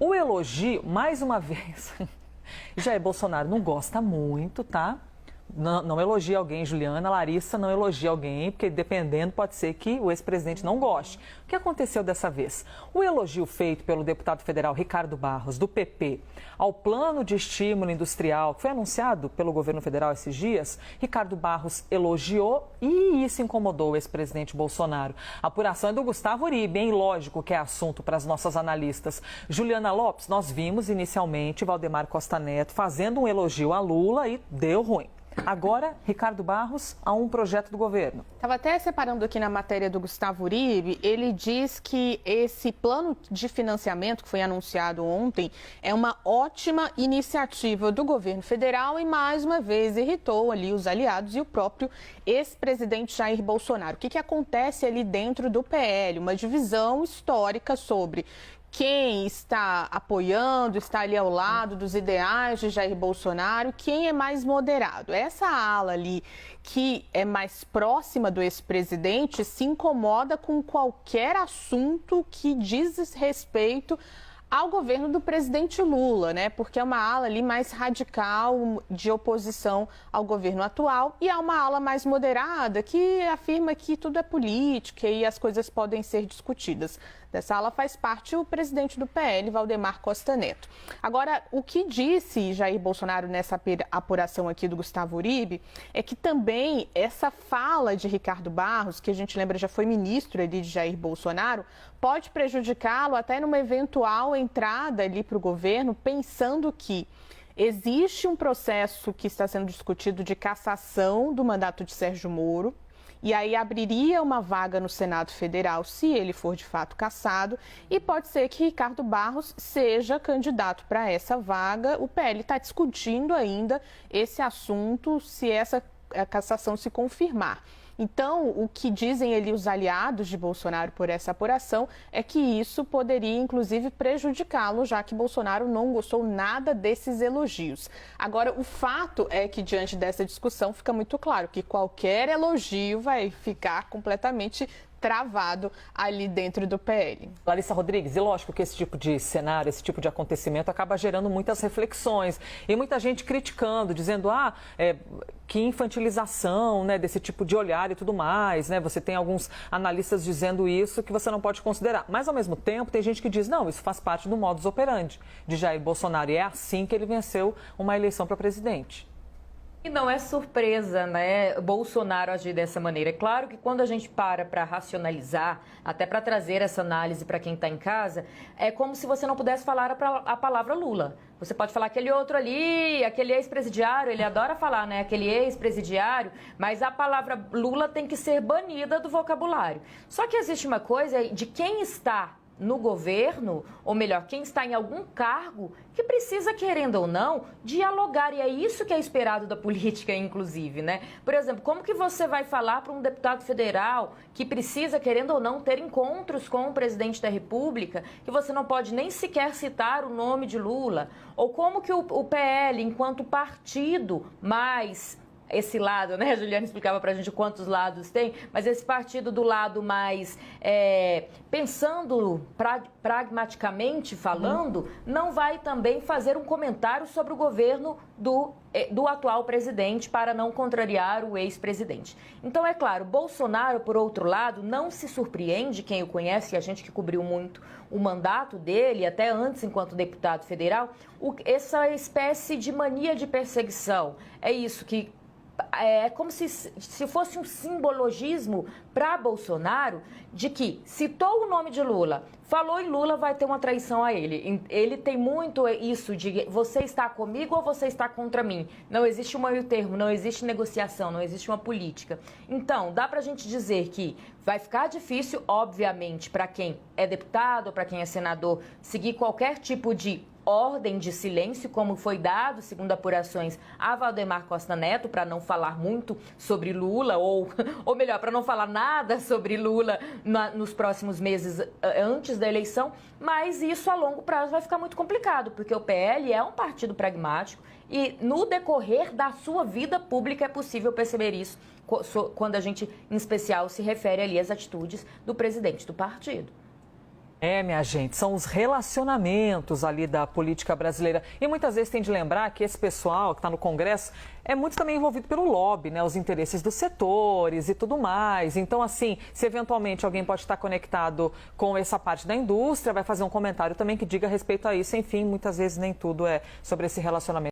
O elogio, mais uma vez, Jair Bolsonaro não gosta muito, tá? Não elogia alguém, Juliana, Larissa não elogia alguém, porque dependendo pode ser que o ex-presidente não goste. O que aconteceu dessa vez? O elogio feito pelo deputado federal Ricardo Barros, do PP, ao plano de estímulo industrial, que foi anunciado pelo governo federal esses dias, Ricardo Barros elogiou e isso incomodou o ex-presidente Bolsonaro. A apuração é do Gustavo Uribe, hein? Lógico que é assunto para as nossas analistas. Juliana Lopes, nós vimos inicialmente Valdemar Costa Neto fazendo um elogio a Lula e deu ruim. Agora, Ricardo Barros, a um projeto do governo. Estava até separando aqui na matéria do Gustavo Uribe, ele diz que esse plano de financiamento que foi anunciado ontem é uma ótima iniciativa do governo federal e, mais uma vez, irritou ali os aliados e o próprio ex-presidente Jair Bolsonaro. O que acontece ali dentro do PL? Uma divisão histórica sobre quem está apoiando, está ali ao lado dos ideais de Jair Bolsonaro, quem é mais moderado. Essa ala ali que é mais próxima do ex-presidente se incomoda com qualquer assunto que diz respeito ao governo do presidente Lula, né? Porque é uma ala ali mais radical de oposição ao governo atual e há uma ala mais moderada que afirma que tudo é política e as coisas podem ser discutidas. Dessa ala faz parte o presidente do PL, Valdemar Costa Neto. Agora, o que disse Jair Bolsonaro nessa apuração aqui do Gustavo Uribe é que também essa fala de Ricardo Barros, que a gente lembra já foi ministro ali de Jair Bolsonaro, pode prejudicá-lo até numa eventual entrada ali para o governo, pensando que existe um processo que está sendo discutido de cassação do mandato de Sérgio Moro. E aí abriria uma vaga no Senado Federal se ele for de fato cassado e pode ser que Ricardo Barros seja candidato para essa vaga. O PL está discutindo ainda esse assunto se essa cassação se confirmar. Então, o que dizem ali os aliados de Bolsonaro por essa apuração é que isso poderia, inclusive, prejudicá-lo, já que Bolsonaro não gostou nada desses elogios. Agora, o fato é que, diante dessa discussão, fica muito claro que qualquer elogio vai ficar completamente travado ali dentro do PL. Larissa Rodrigues, e lógico que esse tipo de cenário, esse tipo de acontecimento acaba gerando muitas reflexões e muita gente criticando, dizendo que infantilização, né, desse tipo de olhar e tudo mais, né? Você tem alguns analistas dizendo isso que você não pode considerar. Mas, ao mesmo tempo, tem gente que diz, não, isso faz parte do modus operandi de Jair Bolsonaro e é assim que ele venceu uma eleição para presidente. E não é surpresa, né, Bolsonaro agir dessa maneira. É claro que quando a gente para racionalizar, até para trazer essa análise para quem está em casa, é como se você não pudesse falar a palavra Lula. Você pode falar aquele outro ali, aquele ex-presidiário, ele adora falar, né, aquele ex-presidiário, mas a palavra Lula tem que ser banida do vocabulário. Só que existe uma coisa de quem está no governo, ou melhor, quem está em algum cargo, que precisa, querendo ou não, dialogar. E é isso que é esperado da política, inclusive, né? Por exemplo, como que você vai falar para um deputado federal que precisa, querendo ou não, ter encontros com o presidente da República, que você não pode nem sequer citar o nome de Lula? Ou como que o PL, enquanto partido mais... esse lado, né? A Juliana explicava pra gente quantos lados tem, mas esse partido do lado mais pensando pragmaticamente falando, não vai também fazer um comentário sobre o governo do atual presidente para não contrariar o ex-presidente. Então, é claro, Bolsonaro, por outro lado, não se surpreende, quem o conhece, a gente que cobriu muito o mandato dele, até antes enquanto deputado federal, essa espécie de mania de perseguição. É isso que é como se fosse um simbologismo para Bolsonaro de que citou o nome de Lula, falou em Lula, vai ter uma traição a ele. Ele tem muito isso de você está comigo ou você está contra mim. Não existe um meio termo, não existe negociação, não existe uma política. Então, dá para a gente dizer que vai ficar difícil, obviamente, para quem é deputado, para quem é senador, seguir qualquer tipo de ordem de silêncio, como foi dado, segundo apurações, a Valdemar Costa Neto, para não falar muito sobre Lula, ou melhor, para não falar nada sobre Lula nos próximos meses antes da eleição, mas isso a longo prazo vai ficar muito complicado, porque o PL é um partido pragmático e no decorrer da sua vida pública é possível perceber isso quando a gente, em especial, se refere ali às atitudes do presidente do partido. Minha gente, são os relacionamentos ali da política brasileira. E muitas vezes tem de lembrar que esse pessoal que está no Congresso é muito também envolvido pelo lobby, né? Os interesses dos setores e tudo mais. Então, assim, se eventualmente alguém pode estar conectado com essa parte da indústria, vai fazer um comentário também que diga a respeito a isso. Enfim, muitas vezes nem tudo é sobre esse relacionamento.